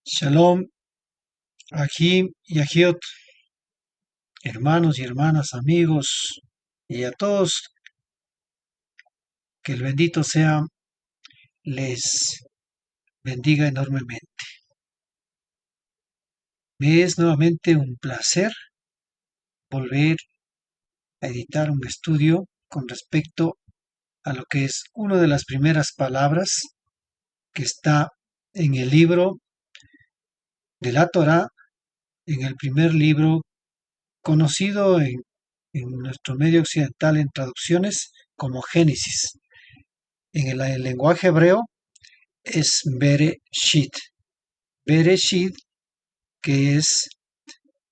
Shalom, Ahim y Ahiot, hermanos y hermanas, amigos, y a todos, que el bendito sea, les bendiga enormemente. Me es nuevamente un placer volver a editar un estudio con respecto a lo que es una de las primeras palabras que está en el libro de la Torá, en el primer libro conocido en nuestro medio occidental en traducciones como Génesis. En el lenguaje hebreo es Bereshit. Bereshit, que es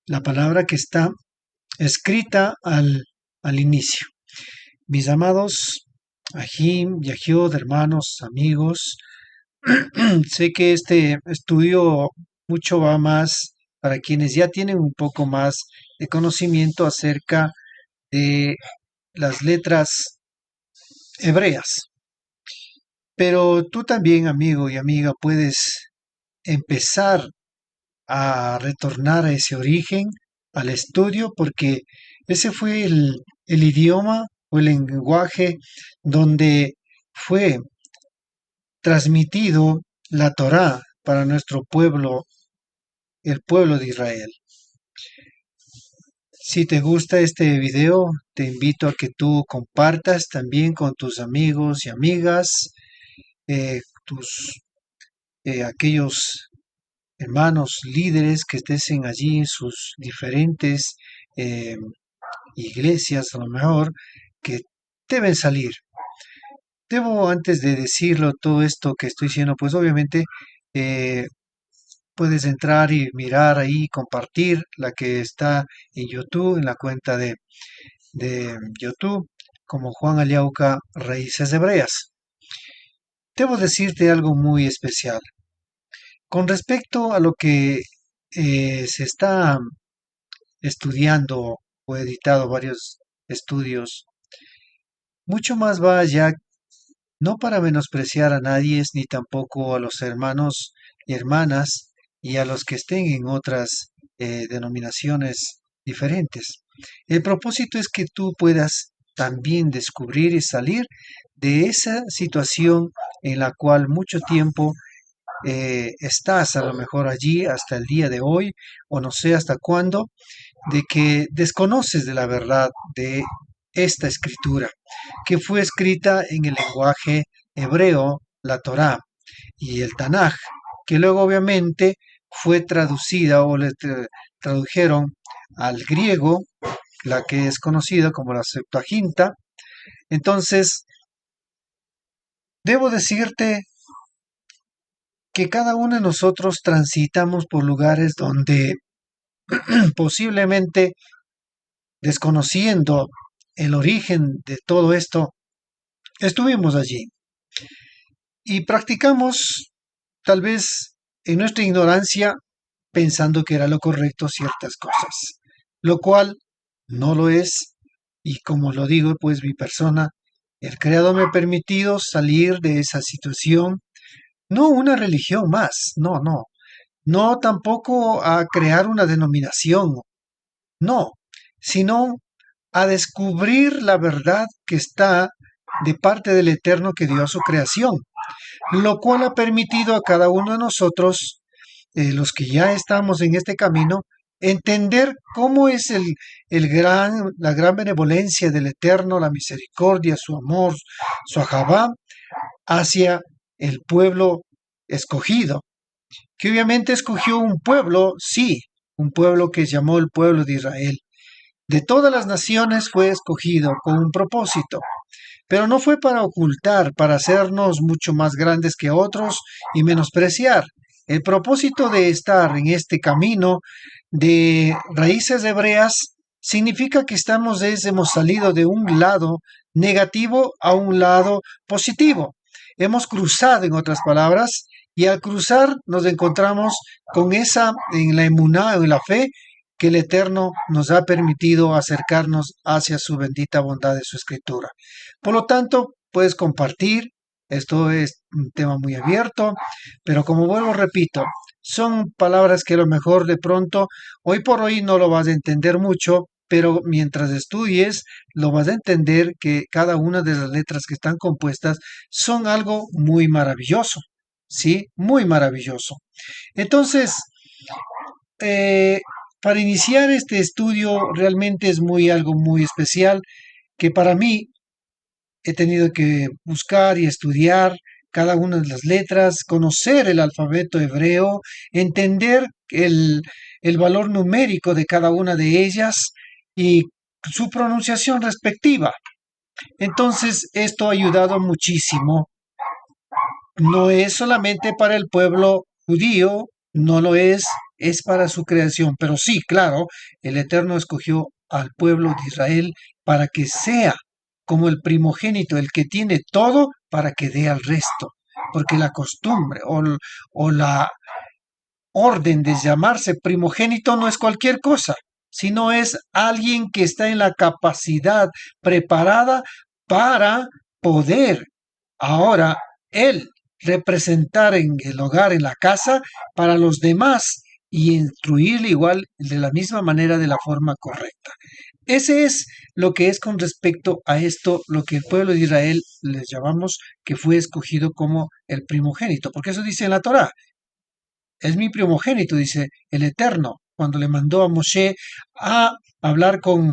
la palabra que está escrita al inicio. Mis amados Ahim y Ahiod, hermanos, amigos, sé que este estudio mucho va más para quienes ya tienen un poco más de conocimiento acerca de las letras hebreas. Pero tú también, amigo y amiga, puedes empezar a retornar a ese origen, al estudio, porque ese fue el idioma o el lenguaje donde fue transmitido la Torá para nuestro pueblo, el pueblo de Israel. Si te gusta este video, te invito a que tú compartas también con tus amigos y amigas, tus aquellos hermanos líderes que estén allí en sus diferentes eh, iglesias, a lo mejor, que deben salir. Debo, antes de decirlo, todo esto que estoy diciendo, pues obviamente eh, puedes entrar y mirar ahí, compartir la que está en YouTube, en la cuenta de YouTube, como Juan Aliauca Raíces Hebreas. Debo decirte algo muy especial. Con respecto a lo que se está estudiando o editado varios estudios, mucho más va allá, no para menospreciar a nadie ni tampoco a los hermanos y hermanas y a los que estén en otras denominaciones diferentes. El propósito es que tú puedas también descubrir y salir de esa situación en la cual mucho tiempo estás a lo mejor allí hasta el día de hoy o no sé hasta cuándo, de que desconoces de la verdad de esta escritura, que fue escrita en el lenguaje hebreo, la Torá y el Tanaj, que luego obviamente fue traducida o tradujeron al griego, la que es conocida como la Septuaginta. Entonces, debo decirte que cada uno de nosotros transitamos por lugares donde posiblemente desconociendo el origen de todo esto, estuvimos allí y practicamos tal vez en nuestra ignorancia pensando que era lo correcto ciertas cosas, lo cual no lo es y como lo digo pues mi persona, el Creador me ha permitido salir de esa situación, no una religión más, no tampoco a crear una denominación, no, sino a descubrir la verdad que está de parte del Eterno que dio a su creación, lo cual ha permitido a cada uno de nosotros, los que ya estamos en este camino, entender cómo es la gran benevolencia del Eterno, la misericordia, su amor, su ajabá hacia el pueblo escogido, que obviamente escogió un pueblo, sí, un pueblo que llamó el pueblo de Israel. De todas las naciones fue escogido con un propósito, pero no fue para ocultar, para hacernos mucho más grandes que otros y menospreciar. El propósito de estar en este camino de raíces hebreas significa que hemos salido de un lado negativo a un lado positivo. Hemos cruzado, en otras palabras, y al cruzar nos encontramos con esa, en la emuná, en la fe, que el Eterno nos ha permitido acercarnos hacia su bendita bondad de su escritura. Por lo tanto, puedes compartir, Esto es un tema muy abierto, pero como vuelvo, repito, son palabras que a lo mejor de pronto, hoy por hoy no lo vas a entender mucho, pero mientras estudies, lo vas a entender que cada una de las letras que están compuestas son algo muy maravilloso, ¿sí? Muy maravilloso. Entonces, eh, para iniciar este estudio realmente es muy algo muy especial que para mí he tenido que buscar y estudiar cada una de las letras, conocer el alfabeto hebreo, entender el valor numérico de cada una de ellas y su pronunciación respectiva. Entonces, esto ha ayudado muchísimo. No es solamente para el pueblo judío, no lo es para su creación. Pero sí, claro, el Eterno escogió al pueblo de Israel para que sea como el primogénito, el que tiene todo para que dé al resto. Porque la costumbre o la orden de llamarse primogénito no es cualquier cosa, sino es alguien que está en la capacidad preparada para poder ahora él representar en el hogar, en la casa, para los demás y instruirle igual de la misma manera, de la forma correcta. Ese es lo que es con respecto a esto, lo que el pueblo de Israel les llamamos que fue escogido como el primogénito, porque eso dice en la Torá, es mi primogénito, dice el Eterno, cuando le mandó a Moshe a hablar con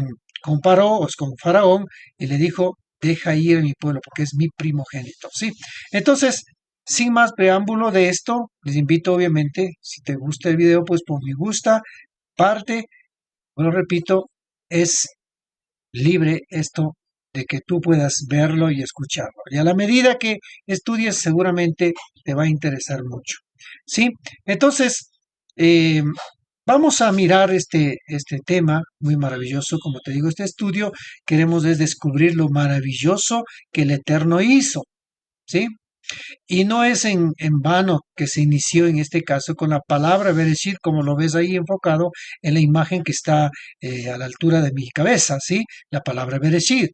Paró, o con Faraón, y le dijo, deja ir a mi pueblo, porque es mi primogénito, ¿sí? Entonces, sin más preámbulo de esto, les invito obviamente, si te gusta el video, pues por mi gusta, parte, bueno, repito, es libre esto de que tú puedas verlo y escucharlo. Y a la medida que estudies, seguramente te va a interesar mucho. ¿Sí? Entonces, eh, vamos a mirar este tema muy maravilloso. Como te digo, este estudio queremos es descubrir lo maravilloso que el Eterno hizo. ¿Sí? Y no es en vano que se inició en este caso con la palabra Bereshit, como lo ves ahí enfocado en la imagen que está a la altura de mi cabeza, ¿sí? La palabra Bereshit,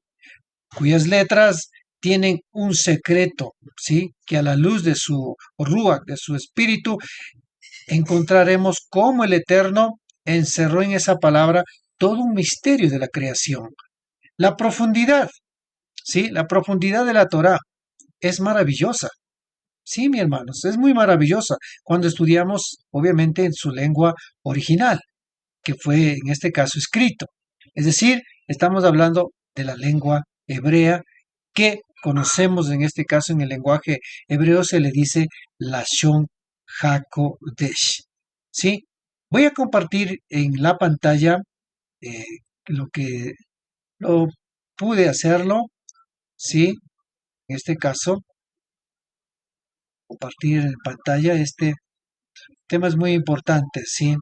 cuyas letras tienen un secreto, ¿sí? Que a la luz de su Ruach, de su espíritu, encontraremos cómo el Eterno encerró en esa palabra todo un misterio de la creación. La profundidad, ¿sí? La profundidad de la Torá es maravillosa. Sí, mi hermanos, es muy maravillosa cuando estudiamos, obviamente, en su lengua original, que fue en este caso escrito. Es decir, estamos hablando de la lengua hebrea que conocemos en este caso en el lenguaje hebreo se le dice Lashon HaKodesh. ¿Sí? Voy a compartir en la pantalla eh, lo que lo pude hacerlo, ¿sí? En este caso, compartir en pantalla este temas muy importantes, ¿sí?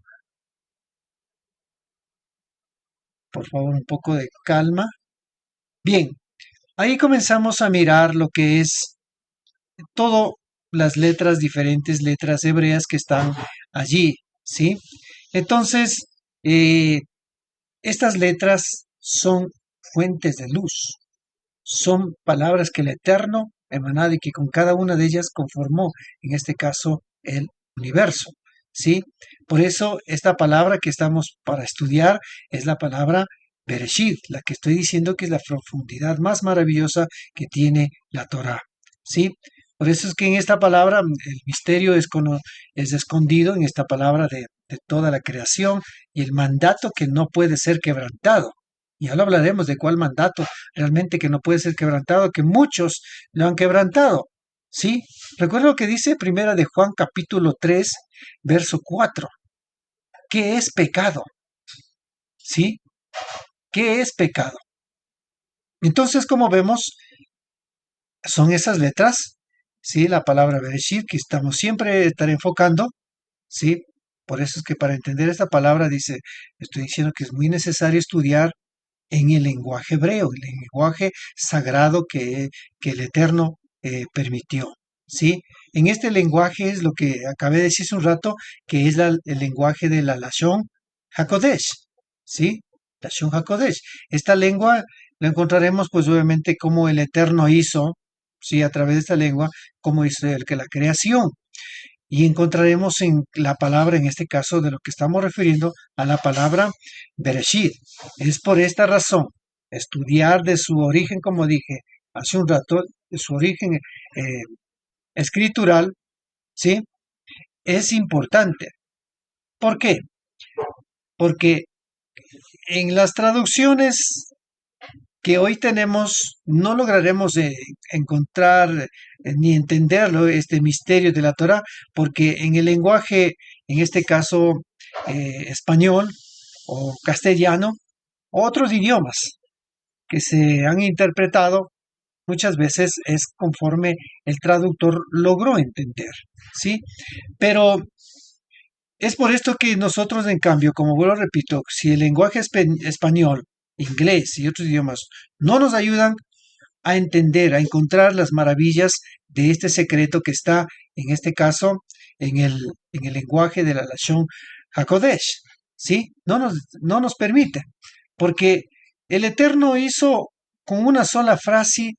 Por favor, un poco de calma. Bien, ahí comenzamos a mirar lo que es todo las letras, diferentes letras hebreas que están allí, ¿sí? Entonces, eh, estas letras son fuentes de luz, son palabras que el Eterno emanado y que con cada una de ellas conformó, en este caso, el universo. ¿Sí? Por eso esta palabra que estamos para estudiar es la palabra Bereshit, la que estoy diciendo que es la profundidad más maravillosa que tiene la Torá. ¿Sí? Por eso es que en esta palabra el misterio es escondido en esta palabra de toda la creación y el mandato que no puede ser quebrantado. Ya lo hablaremos de cuál mandato realmente que no puede ser quebrantado, que muchos lo han quebrantado. ¿Sí? Recuerda lo que dice Primera de Juan capítulo 3, verso 4. ¿Qué es pecado? ¿Sí? ¿Qué es pecado? Entonces, como vemos, son esas letras, ¿sí? La palabra Bereshit, que estamos siempre estar enfocando, ¿sí? Por eso es que para entender esta palabra dice, estoy diciendo que es muy necesario estudiar en el lenguaje hebreo, el lenguaje sagrado que el Eterno permitió. ¿Sí? En este lenguaje es lo que acabé de decir hace un rato, que es el lenguaje de la Lashon HaKodesh. ¿Sí? Lashon HaKodesh. Esta lengua la encontraremos pues obviamente como el Eterno hizo, ¿sí? A través de esta lengua, cómo hizo Él que la creación. Y encontraremos en la palabra, en este caso, de lo que estamos refiriendo a la palabra Bereshit. Es por esta razón, estudiar de su origen, como dije hace un rato, de su origen escritural, ¿sí? Es importante. ¿Por qué? Porque en las traducciones que hoy tenemos no lograremos encontrar ni entenderlo, este misterio de la Torah, porque en el lenguaje, en este caso español o castellano, otros idiomas que se han interpretado muchas veces es conforme el traductor logró entender, ¿sí? Pero es por esto que nosotros, en cambio, como vuelvo a repito, si el lenguaje español, inglés y otros idiomas no nos ayudan a entender, a encontrar las maravillas de este secreto que está, en este caso, en el lenguaje de la Lashon HaKodesh, ¿sí? No nos permite, porque el Eterno hizo con una sola frase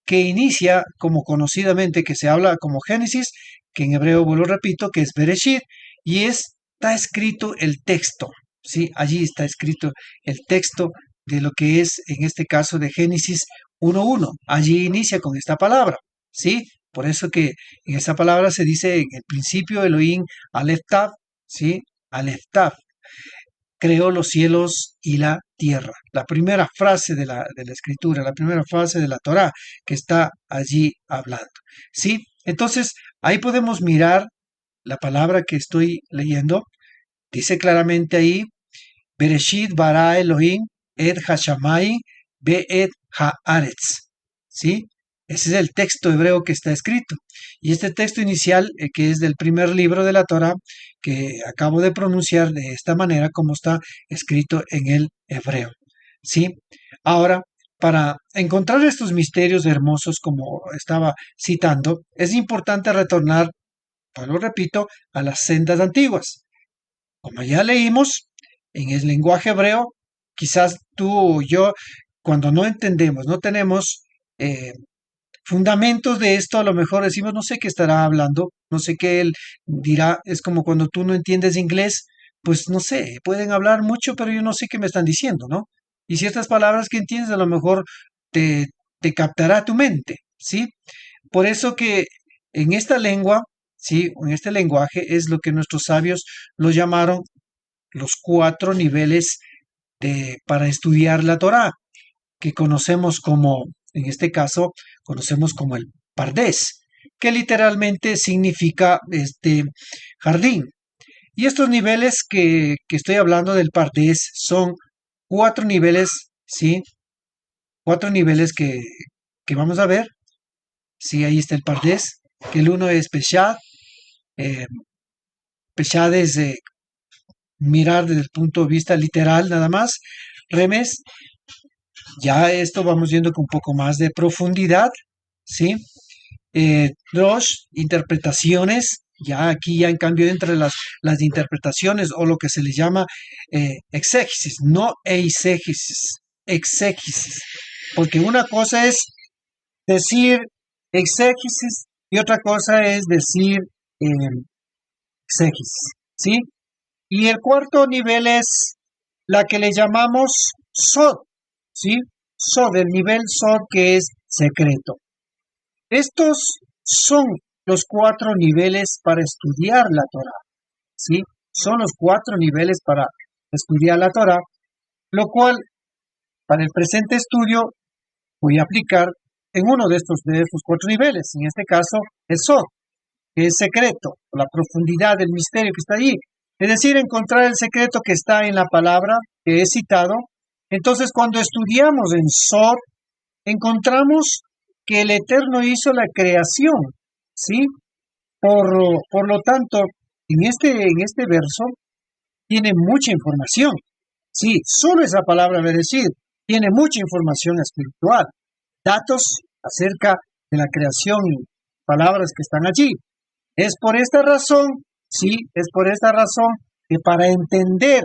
que inicia como conocidamente, que se habla como Génesis, que en hebreo, vuelvo repito, que es Bereshit, y está escrito el texto, ¿sí? Allí está escrito el texto de lo que es, en este caso, de Génesis 1:1. Allí inicia con esta palabra, ¿sí? Por eso que en esa palabra se dice en el principio Elohim Aleph Tav, ¿sí? Aleph Tav creó los cielos y la tierra. La primera frase de la escritura, la primera frase de la Torá que está allí hablando. ¿Sí? Entonces, ahí podemos mirar la palabra que estoy leyendo. Dice claramente ahí, Bereshit bara Elohim et hashamai be et haaretz. ¿Sí? Ese es el texto hebreo que está escrito. Y este texto inicial, que es del primer libro de la Torah, que acabo de pronunciar de esta manera como está escrito en el hebreo. ¿Sí? Ahora, para encontrar estos misterios hermosos como estaba citando, es importante retornar, pues lo repito, a las sendas antiguas. Como ya leímos, en el lenguaje hebreo, quizás tú o yo, cuando no entendemos, no tenemos fundamentos de esto, a lo mejor decimos, no sé qué estará hablando, no sé qué él dirá, es como cuando tú no entiendes inglés, pues no sé, pueden hablar mucho, pero yo no sé qué me están diciendo, ¿no? Y ciertas palabras que entiendes a lo mejor te, te captará tu mente, ¿sí? Por eso que en esta lengua, ¿sí? En este lenguaje es lo que nuestros sabios lo llamaron los 4 niveles para estudiar la Torá, que conocemos como, en este caso, conocemos como el Pardés, que literalmente significa jardín. Y estos niveles que estoy hablando del Pardés son 4 niveles, ¿sí? 4 niveles que vamos a ver. Sí, ahí está el Pardés, que el uno es Peshad. Eh, Peshad es mirar desde el punto de vista literal nada más. Remes, ya esto vamos viendo con un poco más de profundidad, ¿sí? Rosh, interpretaciones, ya aquí ya en cambio entre las interpretaciones o lo que se le llama exégesis, no eisegesis, exégesis, porque una cosa es decir exégesis y otra cosa es decir exégesis, ¿sí? Y el cuarto nivel es la que le llamamos Sod, ¿sí? Sod, el nivel Sod que es secreto. Estos son los 4 niveles para estudiar la Torah, ¿sí? Son los 4 niveles para estudiar la Torah, lo cual para el presente estudio voy a aplicar en uno de estos 4 niveles, en este caso el Sod, que es secreto, la profundidad del misterio que está allí. Es decir, encontrar el secreto que está en la palabra que he citado. Entonces, cuando estudiamos en Sod, encontramos que el Eterno hizo la creación, ¿sí? Por lo tanto, en este verso tiene mucha información. Sí, solo esa palabra decir tiene mucha información espiritual, datos acerca de la creación y palabras que están allí. Es por esta razón, sí, es por esta razón que para entender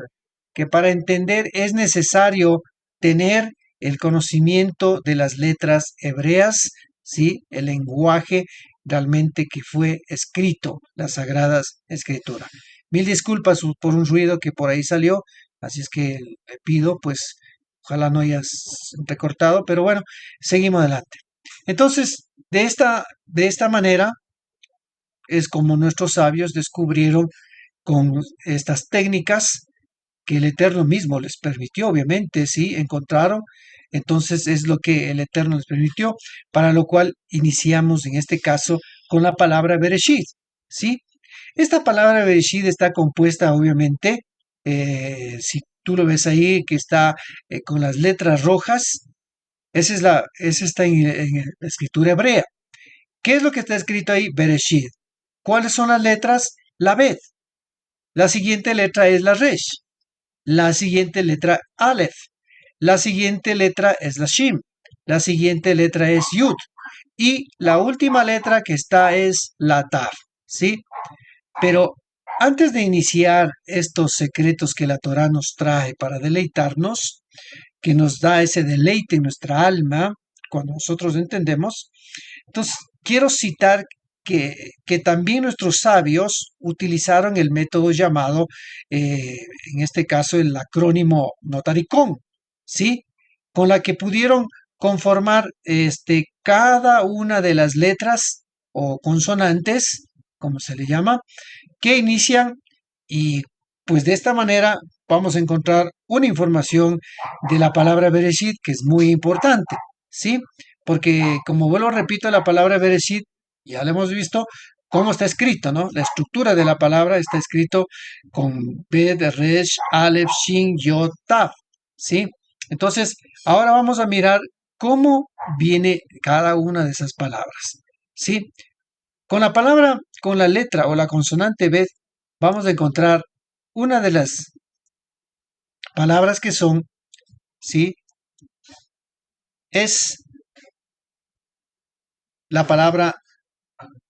es necesario tener el conocimiento de las letras hebreas, ¿sí? El lenguaje realmente que fue escrito, las Sagradas Escrituras. Mil disculpas por un ruido que por ahí salió, así es que le pido, pues, ojalá no hayas recortado, pero bueno, seguimos adelante. Entonces, de esta manera es como nuestros sabios descubrieron con estas técnicas que el Eterno mismo les permitió, obviamente, sí, encontraron. Entonces es lo que el Eterno les permitió, para lo cual iniciamos en este caso con la palabra Bereshit, ¿sí? Esta palabra Bereshit está compuesta, obviamente, si tú lo ves ahí, que está con las letras rojas, esa está en la escritura hebrea. ¿Qué es lo que está escrito ahí? Bereshit. ¿Cuáles son las letras? La Bet. La siguiente letra es la Resh. La siguiente letra Aleph. La siguiente letra es la Shin. La siguiente letra es Yud. Y la última letra que está es la Tav. ¿Sí? Pero antes de iniciar estos secretos que la Torah nos trae para deleitarnos, que nos da ese deleite en nuestra alma, cuando nosotros entendemos, entonces quiero citar que también nuestros sabios utilizaron el método llamado, en este caso, el acrónimo Notaricón, ¿sí? Con la que pudieron conformar cada una de las letras o consonantes, como se le llama, que inician, y pues de esta manera vamos a encontrar una información de la palabra Bereshit que es muy importante, ¿sí? Porque como vuelvo repito, la palabra Bereshit, ya lo hemos visto, cómo está escrito, ¿no? La estructura de la palabra está escrito con Bet, Resh, Aleph, Shin, Yod, Tav, ¿sí? Entonces, ahora vamos a mirar cómo viene cada una de esas palabras, ¿sí? Con la palabra, con la letra o la consonante Bet, vamos a encontrar una de las palabras que son, ¿sí? Es la palabra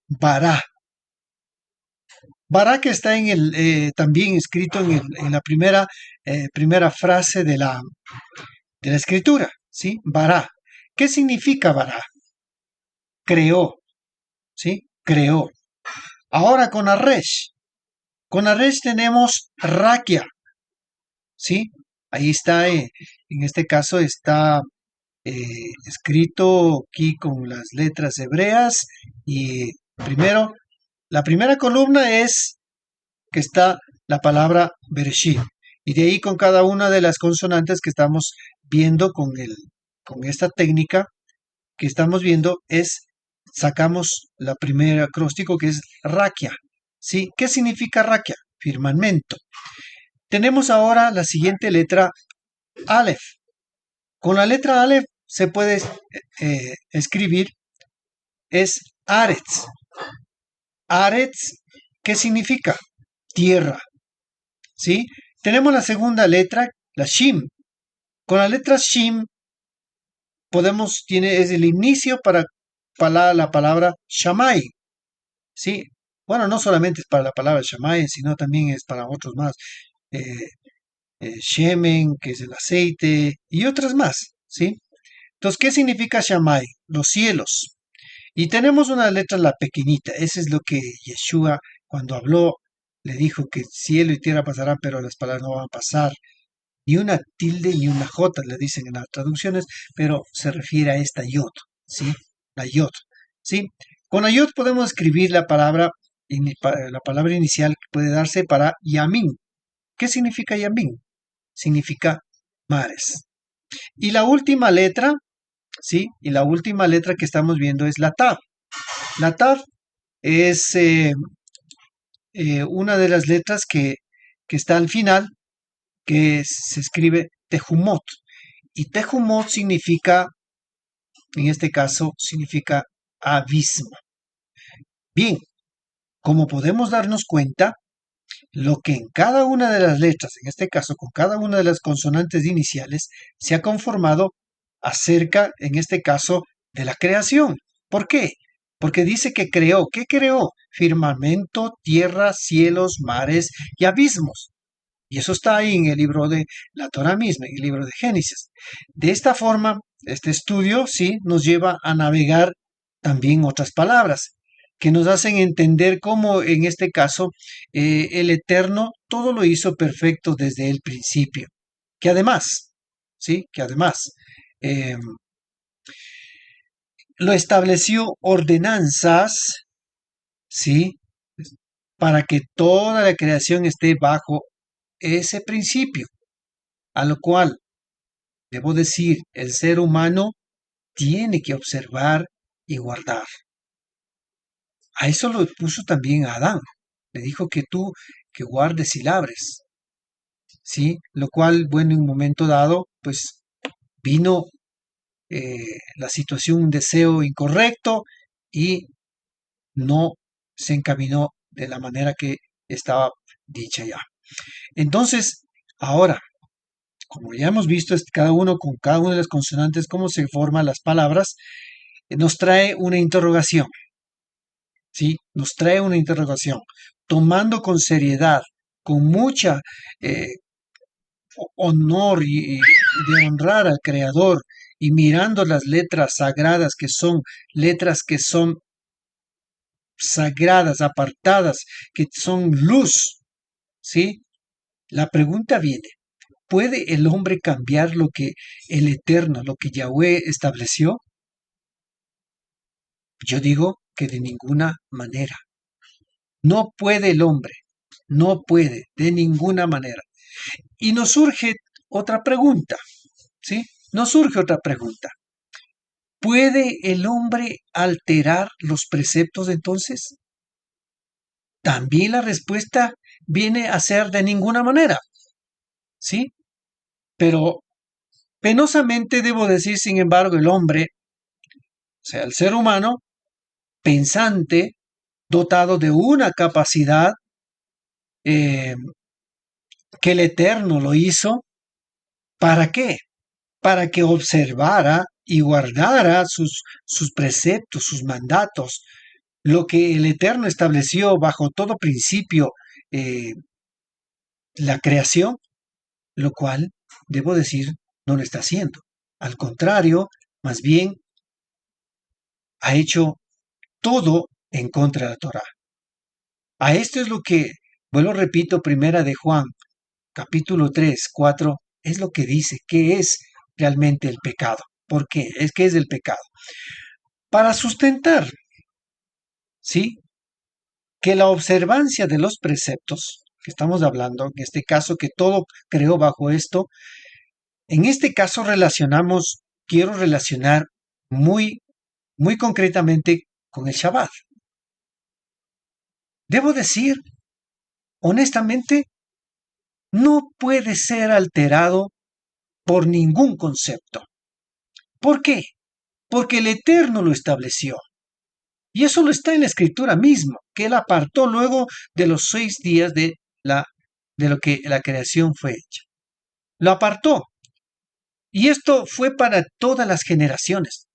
Bará. Bará que está también escrito en la primera frase de la escritura, ¿sí? Bará. ¿Qué significa Bará? Creó, ¿sí? Creó. Ahora con Aresh. Con Aresh tenemos Raquia, ¿sí? Ahí está, en este caso está escrito aquí con las letras hebreas y primero, la primera columna es que está la palabra Bereshit y de ahí con cada una de las consonantes que estamos viendo con esta técnica que estamos viendo sacamos la primera acróstico que es Raquia, ¿sí? ¿Qué significa Raquia? Firmamento. Tenemos ahora la siguiente letra Aleph. Con la letra Aleph se puede escribir es Aretz. Aretz, ¿qué significa? Tierra, ¿sí? Tenemos la segunda letra, la Shim. Con la letra Shim es el inicio para la palabra Shammai, ¿sí? Bueno, no solamente es para la palabra Shammai, sino también es para otros más. Eh, Shemen, que es el aceite, y otras más, ¿sí? Entonces, ¿qué significa Shammai? Los cielos. Y tenemos una letra, la pequeñita. Ese es lo que Yeshua, cuando habló, le dijo que cielo y tierra pasarán, pero las palabras no van a pasar. Y una tilde y una jota le dicen en las traducciones, pero se refiere a esta yod, ¿sí? La yod, ¿sí? Con la yod podemos escribir la palabra inicial que puede darse para yamin. ¿Qué significa yamin? Significa mares. Y la última letra, ¿sí? Y la última letra que estamos viendo es la tav. La tav es una de las letras que está al final, que se escribe Tejumot. Y Tejumot significa, en este caso, significa abismo. Bien, como podemos darnos cuenta, lo que en cada una de las letras, en este caso con cada una de las consonantes iniciales, se ha conformado acerca, en este caso, de la creación. ¿Por qué? Porque dice que creó. ¿Qué creó? Firmamento, tierra, cielos, mares y abismos. Y eso está ahí en el libro de la Torah misma, en el libro de Génesis. De esta forma, este estudio sí nos lleva a navegar también otras palabras que nos hacen entender cómo en este caso el Eterno todo lo hizo perfecto desde el principio. Que además, ¿sí? Que además eh, lo estableció ordenanzas, ¿sí? Para que toda la creación esté bajo ese principio, a lo cual, debo decir, el ser humano tiene que observar y guardar. A eso lo puso también a Adán. Le dijo que tú que guardes y labres, ¿sí? Lo cual, bueno, en un momento dado, pues vino la situación, un deseo incorrecto y no se encaminó de la manera que estaba dicha ya. Entonces, ahora, como ya hemos visto cada uno con cada una de las consonantes, cómo se forman las palabras, nos trae una interrogación, ¿sí? Nos trae una interrogación, tomando con seriedad, con mucha honor y de honrar al Creador y mirando las letras sagradas que son sagradas, apartadas, que son luz, ¿sí? La pregunta viene, ¿puede el hombre cambiar lo que el Eterno, lo que Yahweh estableció? Yo digo que de ninguna manera. No puede el hombre, no puede, de ninguna manera. Y nos surge otra pregunta, ¿sí? Nos surge otra pregunta. ¿Puede el hombre alterar los preceptos entonces? También la respuesta viene a ser de ninguna manera, ¿sí? Pero penosamente debo decir, sin embargo, el hombre, o sea, el ser humano, pensante, dotado de una capacidad eh, que el Eterno lo hizo, ¿para qué? Para que observara y guardara sus preceptos, sus mandatos, lo que el Eterno estableció bajo todo principio, eh, la creación, lo cual, debo decir, no lo está haciendo. Al contrario, más bien ha hecho todo en contra de la Torah. A esto es lo que, vuelvo repito, primera de Juan, capítulo 3, 4, es lo que dice, que es realmente el pecado. ¿Por qué? Es que es el pecado. Para sustentar, ¿sí? Que la observancia de los preceptos, que estamos hablando, en este caso que todo creó bajo esto, en este caso quiero relacionar muy, muy concretamente con el Shabbat. Debo decir, honestamente, no puede ser alterado por ningún concepto. ¿Por qué? Porque el Eterno lo estableció. Y eso lo está en la Escritura misma, que Él apartó luego de los 6 días de lo que la creación fue hecha. Lo apartó. Y esto fue para todas las generaciones.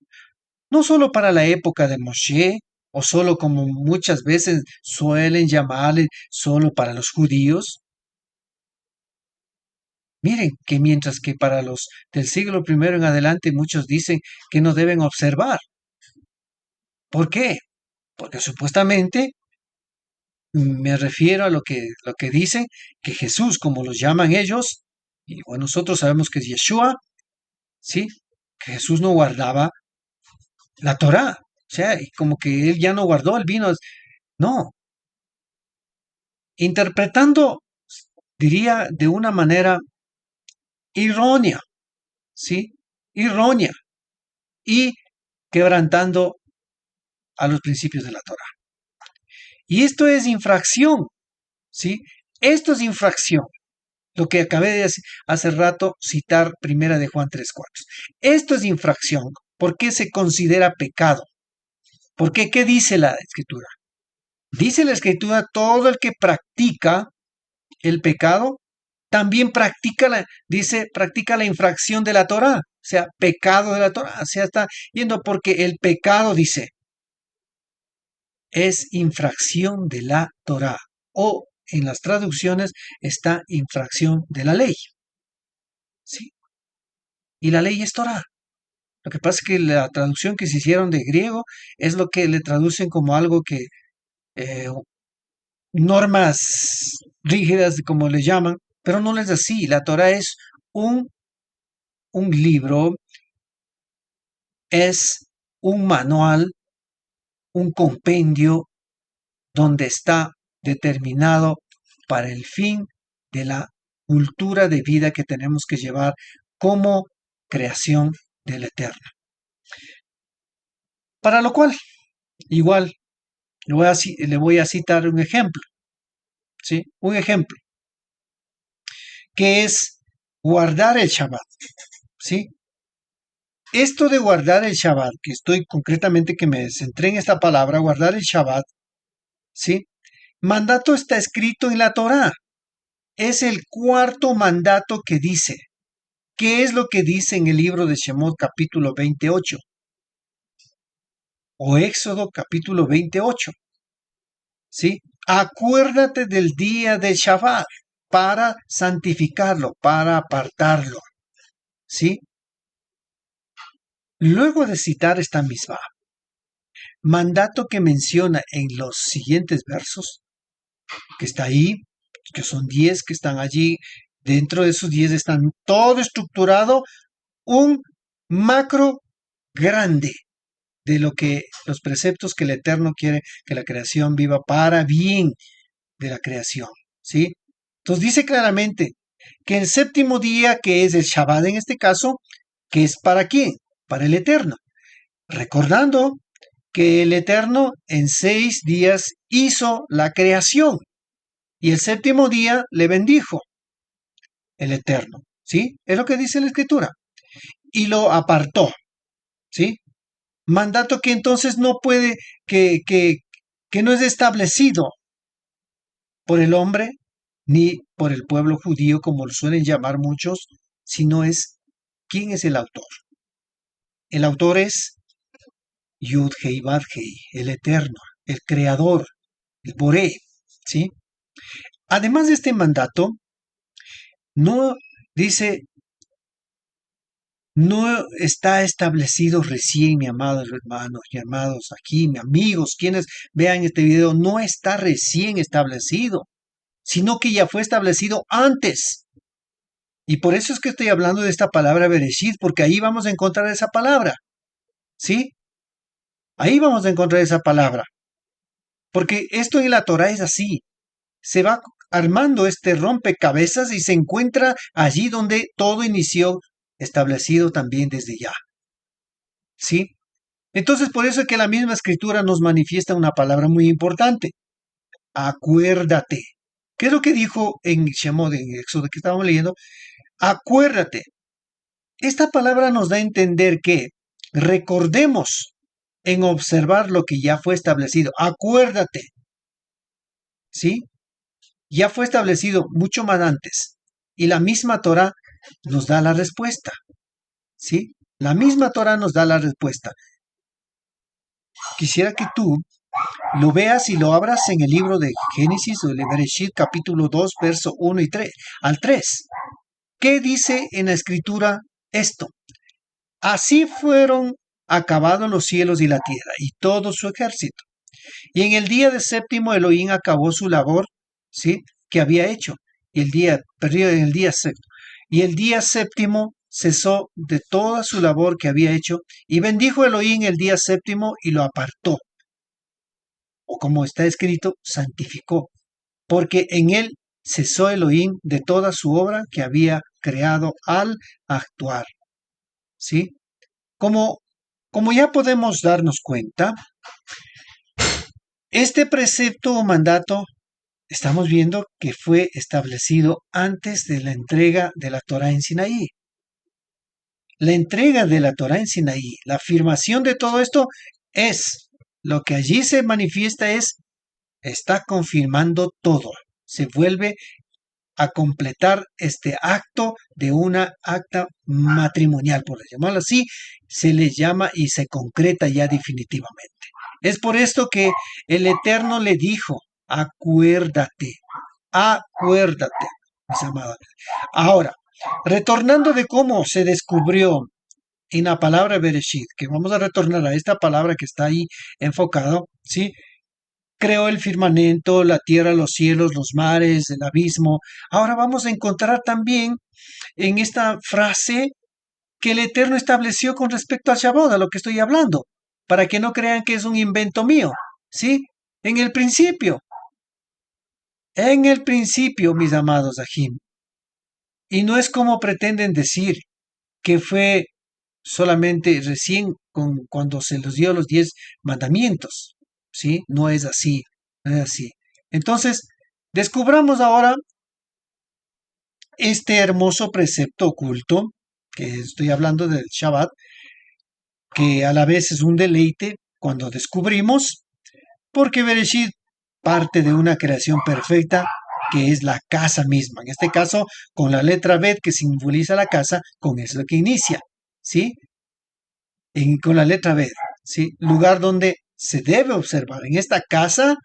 No solo para la época de Moshe, o solo como muchas veces suelen llamarle, solo para los judíos. Miren que mientras que para los del siglo primero en adelante muchos dicen que no deben observar. ¿Por qué? Porque supuestamente me refiero a lo que dicen que Jesús, como los llaman ellos, y bueno, nosotros sabemos que es Yeshua, ¿sí? Que Jesús no guardaba la Torá. O sea, y como que él ya no guardó el vino. No, interpretando, diría, de una manera errónea, ¿sí? Errónea y quebrantando a los principios de la Torah. Y esto es infracción, ¿sí? Esto es infracción. Lo que acabé de hace rato citar primera de Juan 3:4. Esto es infracción. ¿Por qué se considera pecado? ¿Por qué? ¿Qué dice la Escritura? Dice la Escritura, todo el que practica el pecado, también practica la infracción de la Torah, o sea, pecado de la Torah, o sea, está yendo porque el pecado, dice, es infracción de la Torah, o en las traducciones está infracción de la ley, ¿sí? Y la ley es Torah. Lo que pasa es que la traducción que se hicieron de griego es lo que le traducen como algo que eh, normas rígidas, como le llaman, pero no es así. La Torah es un, un libro, es un manual, un compendio donde está determinado para el fin de la cultura de vida que tenemos que llevar como creación del Eterno. Para lo cual, igual, le voy a citar un ejemplo, ¿sí? Un ejemplo, que es guardar el Shabbat, ¿sí? Esto de guardar el Shabbat, que estoy concretamente que me centré en esta palabra, guardar el Shabbat, ¿sí? Mandato está escrito en la Torá. Es el cuarto mandato que dice. ¿Qué es lo que dice en el libro de Shemot capítulo 28? O Éxodo capítulo 28. ¿Sí? Acuérdate del día de Shabbat para santificarlo, para apartarlo. ¿Sí? Luego de citar esta misma mandato que menciona en los siguientes versos, que está ahí, que son 10 que están allí, dentro de esos 10 están todo estructurado, un macro grande de lo que los preceptos que el Eterno quiere que la creación viva para bien de la creación, ¿sí? Entonces dice claramente que el séptimo día, que es el Shabbat en este caso, que es para quién? Para el Eterno. Recordando que el Eterno en 6 días hizo la creación y el séptimo día le bendijo el Eterno, ¿sí? Es lo que dice la Escritura. Y lo apartó, ¿sí? Mandato que entonces no puede, que no es establecido por el hombre ni por el pueblo judío, como lo suelen llamar muchos, sino es quién es el autor. El autor es Yud Hei Bad Hei, el Eterno, el Creador, el Boré, ¿sí? Además de este mandato, no dice, no está establecido recién, mi amados hermanos y hermanos aquí, mis amigos, quienes vean este video, no está recién establecido, sino que ya fue establecido antes. Y por eso es que estoy hablando de esta palabra Bereshit, porque ahí vamos a encontrar esa palabra, ¿sí? Ahí vamos a encontrar esa palabra. Porque esto en la Torah es así. Se va armando este rompecabezas y se encuentra allí donde todo inició, establecido también desde ya. ¿Sí? Entonces, por eso es que la misma escritura nos manifiesta una palabra muy importante. Acuérdate. ¿Qué es lo que dijo en Shemot, en Éxodo que estábamos leyendo? Acuérdate. Esta palabra nos da a entender que recordemos en observar lo que ya fue establecido. Acuérdate. ¿Sí? Ya fue establecido mucho más antes. Y la misma Torah nos da la respuesta. ¿Sí? La misma Torah nos da la respuesta. Quisiera que tú lo veas y lo abras en el libro de Génesis o de Bereshit capítulo 2, verso 1 y 3, al 3. ¿Qué dice en la escritura esto? Así fueron acabados los cielos y la tierra y todo su ejército. Y en el día de séptimo Elohim acabó su labor, ¿sí? Que había hecho. Y en el día séptimo. Y el día séptimo cesó de toda su labor que había hecho y bendijo Elohim el día séptimo y lo apartó. O como está escrito, santificó. Porque en él cesó Elohim de toda su obra que había creado al actuar. ¿Sí? Como ya podemos darnos cuenta, este precepto o mandato estamos viendo que fue establecido antes de la entrega de la Torá en Sinaí. La entrega de la Torá en Sinaí, la afirmación de todo esto es, lo que allí se manifiesta está confirmando todo. Se vuelve a completar este acto de una acta matrimonial, por llamarlo así, se le llama y se concreta ya definitivamente. Es por esto que el Eterno le dijo, acuérdate, acuérdate, mis amados. Ahora, retornando de cómo se descubrió en la palabra Bereshit, que vamos a retornar a esta palabra que está ahí enfocado, ¿sí? Creó el firmamento, la tierra, los cielos, los mares, el abismo. Ahora vamos a encontrar también en esta frase que el Eterno estableció con respecto al Shabbat, a lo que estoy hablando, para que no crean que es un invento mío, ¿sí? En en el principio, mis amados Ajim, y no es como pretenden decir que fue solamente recién cuando se les dio los 10 mandamientos, ¿sí? No es así, no es así. Entonces, descubramos ahora este hermoso precepto oculto, que estoy hablando del Shabbat, que a la vez es un deleite cuando descubrimos, porque Bereshit parte de una creación perfecta que es la casa misma. En este caso, con la letra Bet que simboliza la casa, con eso que inicia, ¿sí? Con la letra Bet, ¿sí? Lugar donde se debe observar. En esta casa,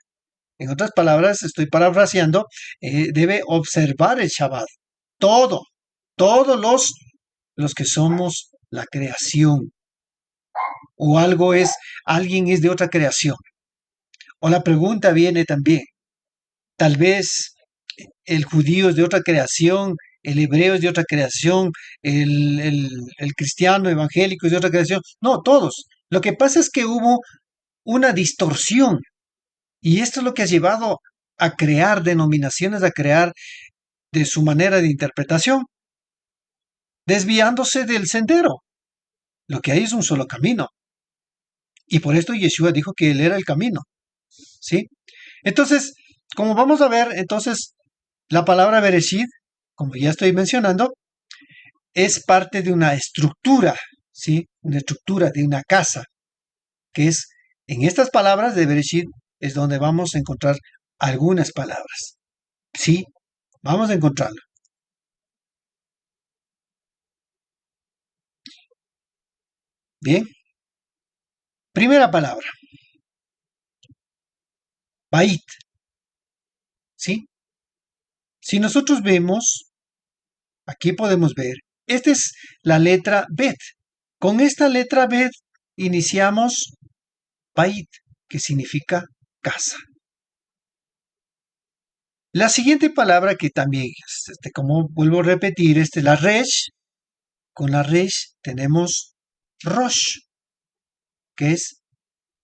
en otras palabras, estoy parafraseando, debe observar el Shabbat. Todo, todos los que somos la creación. O alguien es de otra creación. O la pregunta viene también, tal vez el judío es de otra creación, el hebreo es de otra creación, el cristiano evangélico es de otra creación. No, todos. Lo que pasa es que hubo una distorsión y esto es lo que ha llevado a crear denominaciones, a crear de su manera de interpretación, desviándose del sendero. Lo que hay es un solo camino. Y por esto Yeshua dijo que él era el camino. ¿Sí? Entonces, como vamos a ver, entonces, la palabra Bereshit, como ya estoy mencionando, es parte de una estructura, ¿sí? Una estructura de una casa, que es, en estas palabras de Bereshit, es donde vamos a encontrar algunas palabras. ¿Sí? Vamos a encontrarlo. Bien. Primera palabra. Bait. ¿Sí? Si nosotros vemos, aquí podemos ver, esta es la letra Bet. Con esta letra Bet iniciamos Bait, que significa casa. La siguiente palabra que también, como vuelvo a repetir, la Resh. Con la Resh tenemos Rosh, que es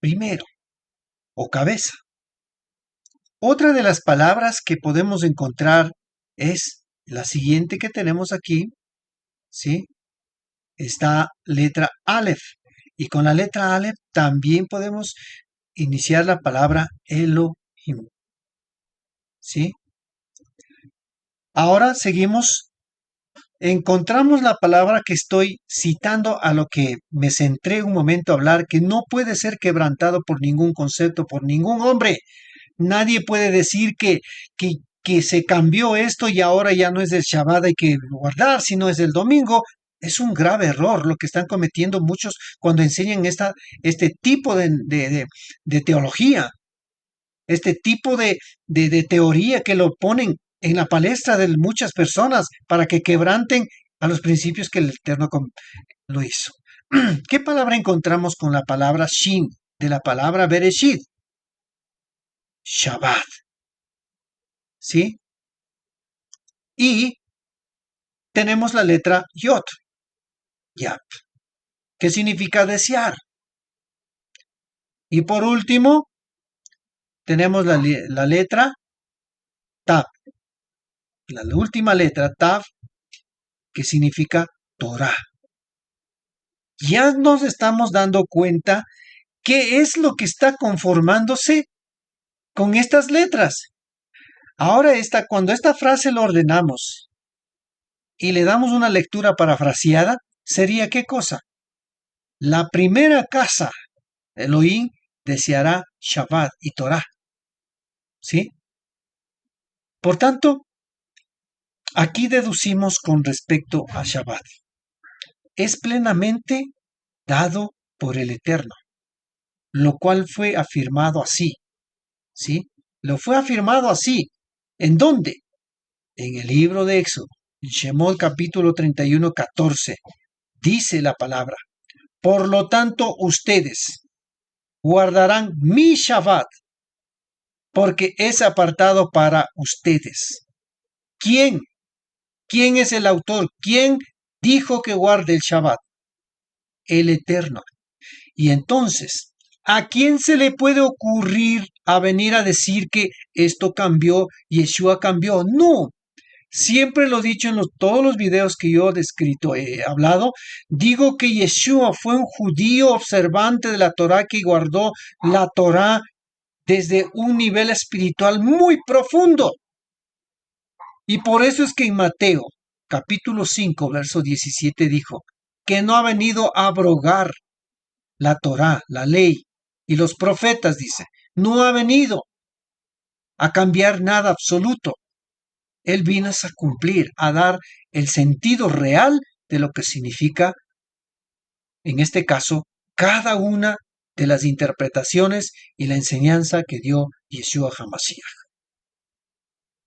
primero o cabeza. Otra de las palabras que podemos encontrar es la siguiente que tenemos aquí, ¿sí? Esta letra Aleph. Y con la letra Aleph también podemos iniciar la palabra Elohim, ¿sí? Ahora seguimos. Encontramos la palabra que estoy citando a lo que me centré un momento a hablar, que no puede ser quebrantado por ningún concepto, por ningún hombre. Nadie puede decir que se cambió esto y ahora ya no es del Shabbat, hay que guardar, sino es del domingo. Es un grave error lo que están cometiendo muchos cuando enseñan este tipo de teología, este tipo de teoría que lo ponen en la palestra de muchas personas para que quebranten a los principios que el Eterno lo hizo. ¿Qué palabra encontramos con la palabra Shin, de la palabra Bereshit? Shabbat. ¿Sí? Y tenemos la letra Yod, Yap, que significa desear. Y por último, tenemos la letra Tav, la última letra Tav, que significa Torah. Ya nos estamos dando cuenta qué es lo que está conformándose con estas letras. Ahora cuando esta frase lo ordenamos y le damos una lectura parafraseada, sería ¿qué cosa? La primera casa, Elohim, deseará Shabbat y Torah. ¿Sí? Por tanto, aquí deducimos con respecto a Shabbat. Es plenamente dado por el Eterno, lo cual fue afirmado así. ¿Sí? Lo fue afirmado así. ¿En dónde? En el libro de Éxodo, en Shemot capítulo 31, 14. Dice la palabra, Por lo tanto, ustedes guardarán mi Shabbat, porque es apartado para ustedes. ¿Quién? ¿Quién es el autor? ¿Quién dijo que guarde el Shabbat? El Eterno. Y entonces, ¿a quién se le puede ocurrir a venir a decir que esto cambió, Yeshua cambió? No. Siempre lo he dicho en todos los videos que yo he hablado, digo que Yeshua fue un judío observante de la Torá que guardó la Torá desde un nivel espiritual muy profundo. Y por eso es que en Mateo, capítulo 5, verso 17 dijo que no ha venido a abrogar la Torá, la ley y los profetas, dice, no ha venido a cambiar nada absoluto. Él vino a cumplir, a dar el sentido real de lo que significa, en este caso, cada una de las interpretaciones y la enseñanza que dio Yeshua HaMashiach.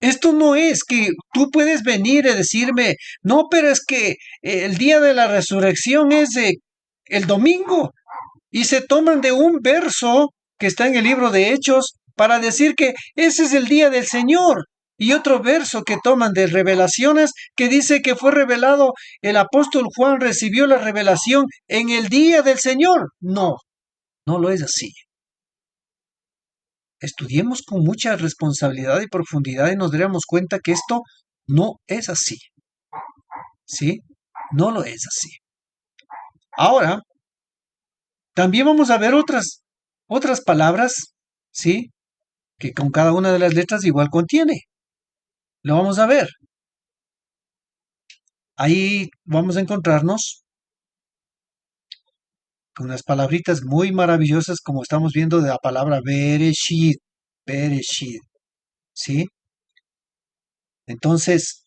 Esto no es que tú puedes venir y decirme, no, pero es que el día de la resurrección es el domingo y se toman de un verso que está en el libro de Hechos para decir que ese es el día del Señor. Y otro verso que toman de Revelaciones que dice que fue revelado, el apóstol Juan recibió la revelación en el día del Señor. No, no lo es así. Estudiemos con mucha responsabilidad y profundidad y nos daremos cuenta que esto no es así. ¿Sí? No lo es así. Ahora, también vamos a ver otras palabras, ¿sí? Que con cada una de las letras igual contiene. Lo vamos a ver. Ahí vamos a encontrarnos con unas palabritas muy maravillosas como estamos viendo de la palabra Bereshit, Bereshit, ¿sí? Entonces,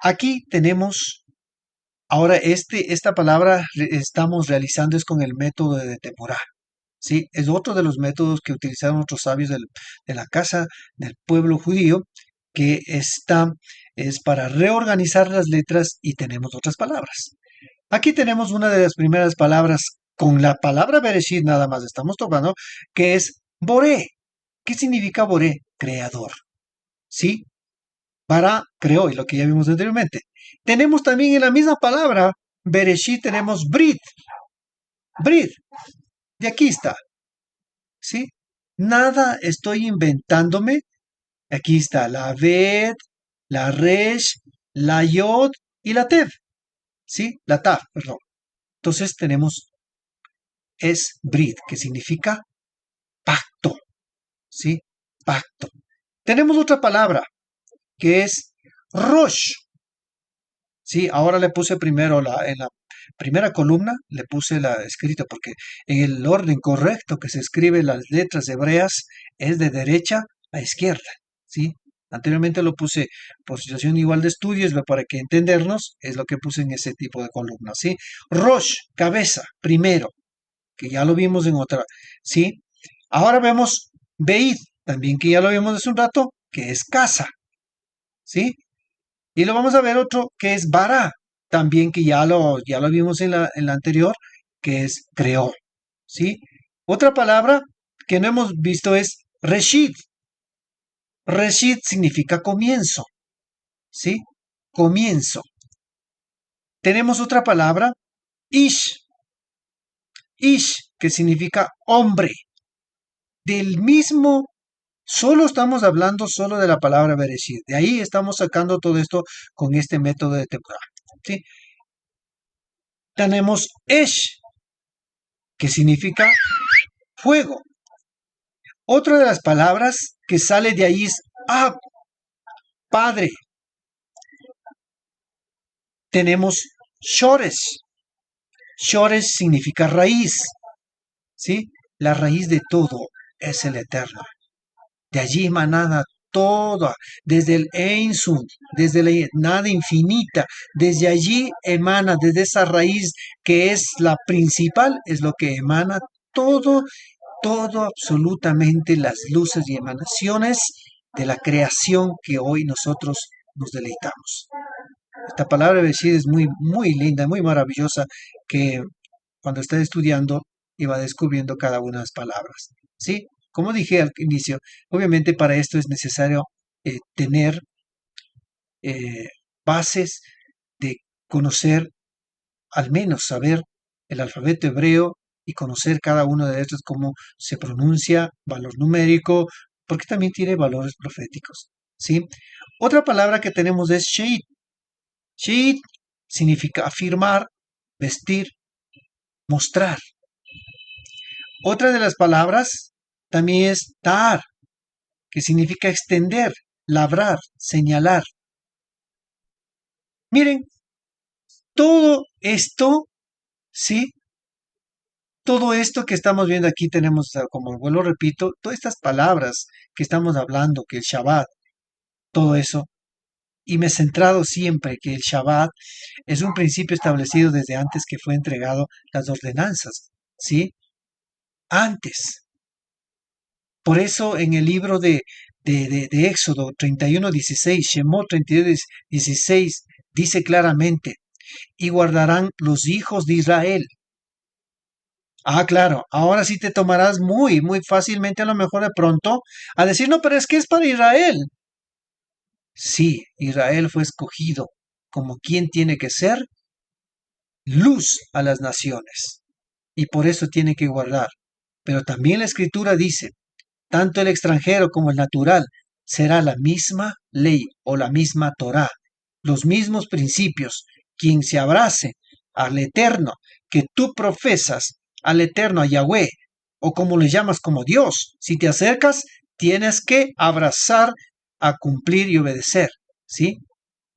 aquí tenemos, ahora esta palabra estamos realizando es con el método de Temurá, ¿sí? Es otro de los métodos que utilizaron otros sabios de la casa del pueblo judío, que es para reorganizar las letras y tenemos otras palabras. Aquí tenemos una de las primeras palabras, con la palabra Bereshit nada más estamos tocando, que es Boré. ¿Qué significa Boré? Creador. ¿Sí? Bara creó, y lo que ya vimos anteriormente. Tenemos también en la misma palabra, Bereshit, tenemos Brit. Brit. De aquí está. ¿Sí? Nada estoy inventándome. Aquí está la Ved, la Resh, la Yod y la Tev. ¿Sí? La Tav, perdón. Entonces tenemos es Brit, que significa pacto, ¿sí? Pacto. Tenemos otra palabra, que es Rosh, ¿sí? Ahora le puse primero en la primera columna, le puse la escrita, porque en el orden correcto que se escriben las letras hebreas es de derecha a izquierda, ¿sí? Anteriormente lo puse por situación igual de estudios, para que entendernos, es lo que puse en ese tipo de columnas, ¿sí? Rosh, cabeza, primero, que ya lo vimos en otra, ¿sí? Ahora vemos Beit, también que ya lo vimos hace un rato, que es casa, ¿sí? Y lo vamos a ver otro que es Bara, también que ya lo vimos en la anterior, que es creó, ¿sí? Otra palabra que no hemos visto es Reshit. Reshit significa comienzo, ¿sí? Comienzo. Tenemos otra palabra, Ish. Ish, que significa hombre. Del mismo, solo estamos hablando solo de la palabra Bereshit. De ahí estamos sacando todo esto con este método de temporada. ¿Sí? Tenemos Esh, que significa fuego. Otra de las palabras que sale de ahí es Ab, padre. Tenemos Shores. Shores significa raíz. ¿Sí? La raíz de todo es el Eterno. De allí emanada toda, desde el Ein Sof, desde la nada infinita, desde allí emana, desde esa raíz que es la principal, es lo que emana todo, todo, absolutamente las luces y emanaciones de la creación que hoy nosotros nos deleitamos. Esta palabra Bereshit es muy, muy linda, muy maravillosa, que cuando está estudiando y va descubriendo cada una de las palabras. ¿Sí? Como dije al inicio, obviamente para esto es necesario tener eh, bases de conocer, al menos saber el alfabeto hebreo y conocer cada uno de estos, cómo se pronuncia, valor numérico, porque también tiene valores proféticos. ¿Sí? Otra palabra que tenemos es sheit. Sheit significa afirmar, vestir, mostrar. Otra de las palabras también es tar, que significa extender, labrar, señalar. Miren, todo esto, ¿sí? Todo esto que estamos viendo aquí tenemos, como vuelvo repito, todas estas palabras que estamos hablando, que el Shabbat, todo eso, y me he centrado siempre que el Shabbat es un principio establecido desde antes que fue entregado las ordenanzas, ¿sí? Antes. Por eso en el libro de Éxodo 31:16, Shemot 32:16, dice claramente, y guardarán los hijos de Israel. Ah, claro, ahora sí te tomarás muy, muy fácilmente a lo mejor de pronto a decir, no, pero es que es para Israel. Sí, Israel fue escogido como quien tiene que ser luz a las naciones y por eso tiene que guardar. Pero también la escritura dice, tanto el extranjero como el natural será la misma ley o la misma Torá, los mismos principios. Quien se abrace al Eterno que tú profesas, al Eterno, a Yahweh, o como le llamas como Dios, si te acercas, tienes que abrazar a cumplir y obedecer, ¿sí?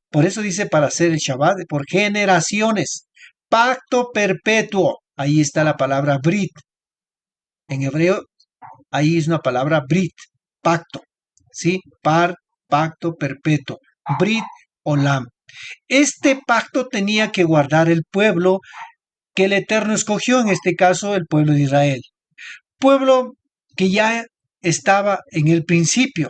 Por eso dice para hacer el Shabbat por generaciones, pacto perpetuo. Ahí está la palabra Brit. En hebreo ahí es una palabra Brit, pacto, ¿sí? Pacto perpetuo. Brit Olam. Este pacto tenía que guardar el pueblo que el Eterno escogió, en este caso el pueblo de Israel. Pueblo que ya estaba en el principio.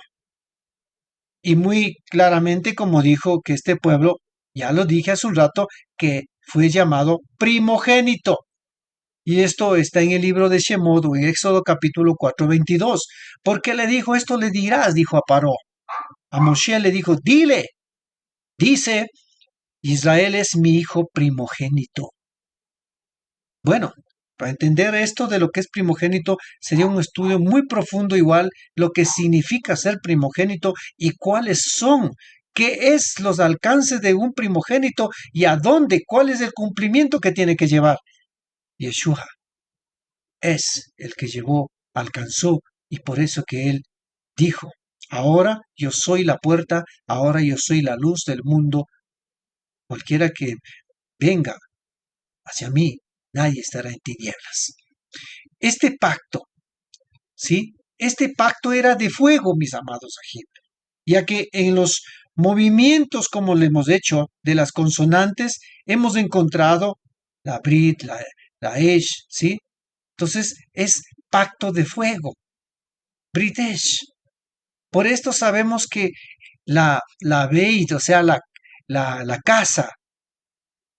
Y muy claramente, como dijo que este pueblo, ya lo dije hace un rato, que fue llamado primogénito. Y esto está en el libro de Shemot, en Éxodo capítulo 4:22. ¿Por qué le dijo esto? Le dirás, dijo a Paró. A Moshe le dijo, dile, dice, Israel es mi hijo primogénito. Bueno, para entender esto de lo que es primogénito, sería un estudio muy profundo igual lo que significa ser primogénito y cuáles son, qué es los alcances de un primogénito y a dónde, cuál es el cumplimiento que tiene que llevar. Yeshua es el que llevó, alcanzó, y por eso que él dijo, ahora yo soy la puerta, ahora yo soy la luz del mundo, cualquiera que venga hacia mí, nadie estará en tinieblas. Este pacto, ¿sí? Este pacto era de fuego, mis amados ajín, ya que en los movimientos, como le hemos hecho, de las consonantes, hemos encontrado la Brit, la Esh, ¿sí? Entonces es pacto de fuego, Britesh. Por esto sabemos que la Beit, o sea, la casa,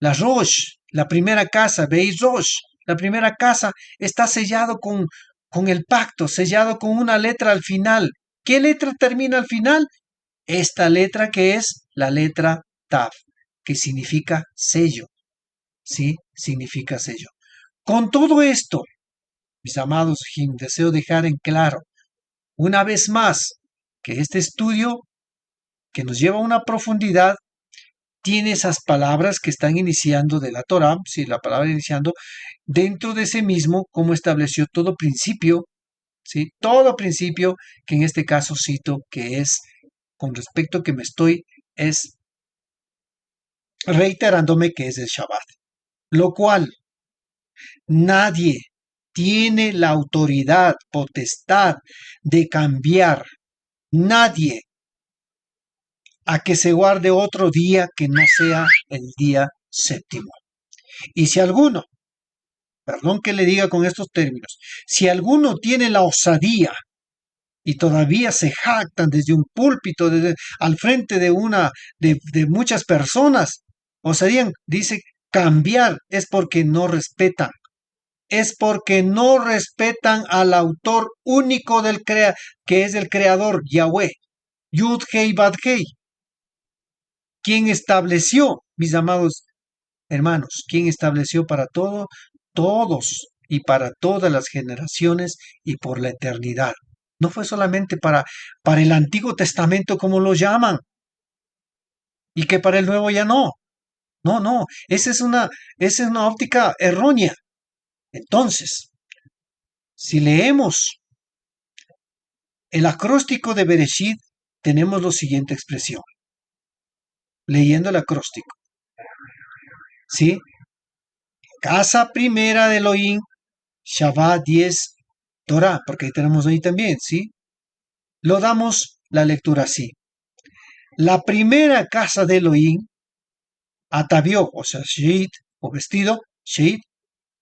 la Rosh, la primera casa, Beit Rosh, la primera casa está sellado con el pacto, sellado con una letra al final. ¿Qué letra termina al final? Esta letra que es la letra Tav, que significa sello, ¿sí? Significa sello. Con todo esto, mis amados, deseo dejar en claro, una vez más, que este estudio, que nos lleva a una profundidad, tiene esas palabras que están iniciando de la Torah, sí, la palabra iniciando, dentro de ese mismo, como estableció todo principio, ¿sí? Todo principio, que en este caso cito, que es, con respecto que me estoy, es reiterándome que es el Shabbat. Lo cual, nadie tiene la autoridad, potestad de cambiar, nadie, a que se guarde otro día que no sea el día séptimo. Y si alguno, perdón que le diga con estos términos, si alguno tiene la osadía y todavía se jactan desde un púlpito, desde, al frente de muchas personas, Osarían, dice, cambiar es porque no respetan. Es porque no respetan al autor único que es el creador, Yahweh, Yud Hei Bad Hei, quien estableció, mis amados hermanos, quien estableció para todos y para todas las generaciones y por la eternidad. No fue solamente para el Antiguo Testamento como lo llaman, y que para el Nuevo ya no. No, no, esa es una óptica errónea. Entonces, si leemos el acróstico de Bereshit, tenemos la siguiente expresión, leyendo el acróstico. ¿Sí? Casa primera de Elohim, Shabbat 10, Torah, porque ahí tenemos ahí también, ¿sí? Lo damos la lectura así. La primera casa de Elohim atavió, o sea, Sheit, o vestido, Sheit,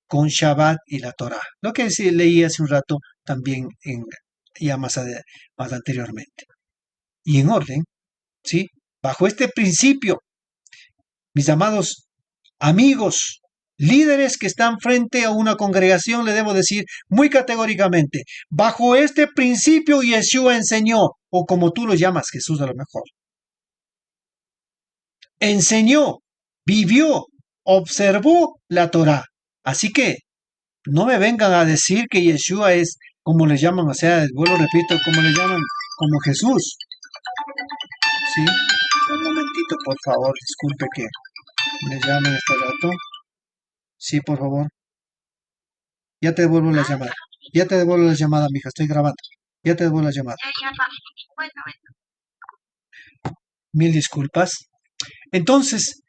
con Shabbat y la Torah. Lo que leí hace un rato también ya más anteriormente. Y en orden, ¿sí? Bajo este principio, mis amados amigos, líderes que están frente a una congregación, le debo decir muy categóricamente, bajo este principio Yeshua enseñó, o como tú lo llamas, Jesús a lo mejor, enseñó, vivió, observó la Torah. Así que no me vengan a decir que Yeshua es como le llaman, o sea, vuelvo repito, como le llaman, como Jesús. ¿Sí? Un momentito, por favor, disculpe que me llamen este rato. Sí, por favor. Ya te devuelvo la llamada. Ya te devuelvo la llamada, mija, estoy grabando. Ya te devuelvo la llamada. Mil disculpas. Entonces,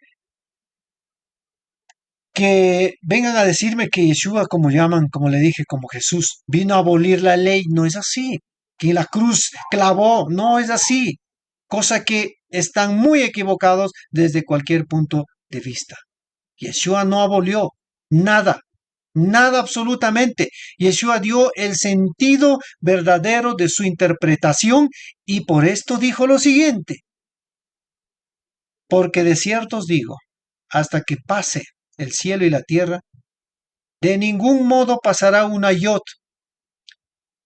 que vengan a decirme que Yeshua, como llaman, como le dije, como Jesús, vino a abolir la ley, no es así. Que la cruz clavó, no es así. Cosa que están muy equivocados desde cualquier punto de vista. Yeshua no abolió nada, nada absolutamente. Yeshua dio el sentido verdadero de su interpretación y por esto dijo lo siguiente. Porque de cierto os digo, hasta que pase el cielo y la tierra, de ningún modo pasará una yot,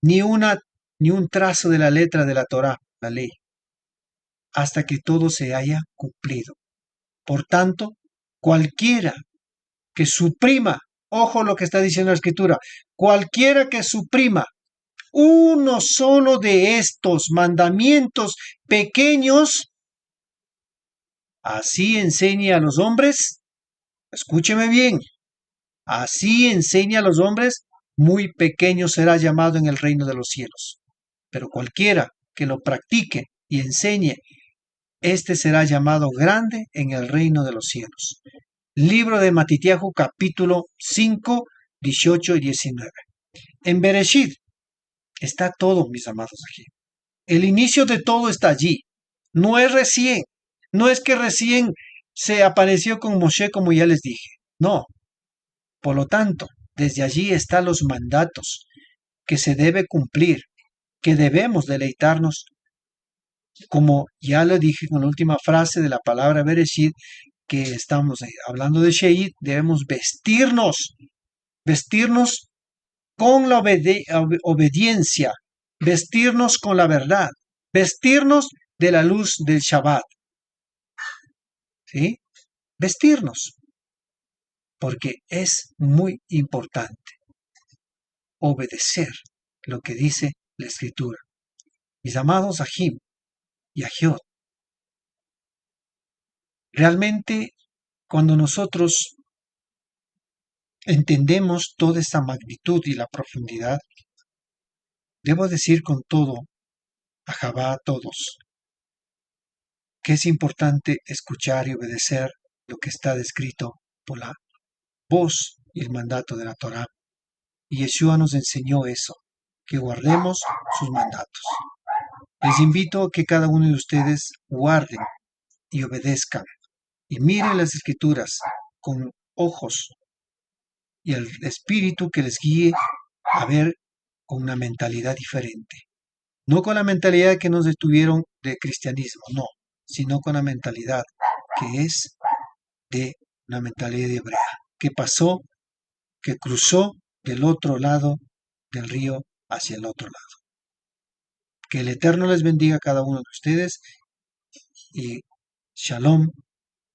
ni un trazo de la letra de la Torá, la ley, hasta que todo se haya cumplido. Por tanto, cualquiera que suprima, ojo lo que está diciendo la escritura, cualquiera que suprima uno solo de estos mandamientos pequeños, así enseñe a los hombres, escúcheme bien, así enseña a los hombres, muy pequeño será llamado en el reino de los cielos. Pero cualquiera que lo practique y enseñe, este será llamado grande en el reino de los cielos. Libro de Matitiahu, capítulo 5, 18 y 19. En Bereshit está todo, mis amados aquí. El inicio de todo está allí. No es recién. No es que recién se apareció con Moshe, como ya les dije. No. Por lo tanto, desde allí están los mandatos que se debe cumplir, que debemos deleitarnos, como ya lo dije con la última frase de la palabra Bereshit, que estamos hablando de Sheit, debemos vestirnos con la obediencia, vestirnos con la verdad, vestirnos de la luz del Shabbat. ¿Sí? Vestirnos, porque es muy importante obedecer lo que dice la Escritura. Mis amados Ajim y Ajiot, realmente cuando nosotros entendemos toda esta magnitud y la profundidad, debo decir con todo, Ahabá a todos, que es importante escuchar y obedecer lo que está descrito por la voz y el mandato de la Torá. Y Yeshua nos enseñó eso, que guardemos sus mandatos. Les invito a que cada uno de ustedes guarden y obedezcan y miren las escrituras con ojos y el espíritu que les guíe a ver con una mentalidad diferente. No con la mentalidad que nos detuvieron de cristianismo, no, sino con la mentalidad que es de una mentalidad hebrea, que pasó, que cruzó del otro lado del río hacia el otro lado. Que el Eterno les bendiga a cada uno de ustedes y shalom,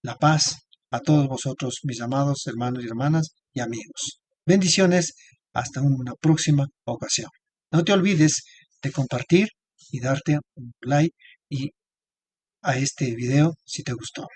la paz a todos vosotros, mis amados hermanos y hermanas y amigos. Bendiciones, hasta una próxima ocasión. No te olvides de compartir y darte un like y a este video si te gustó.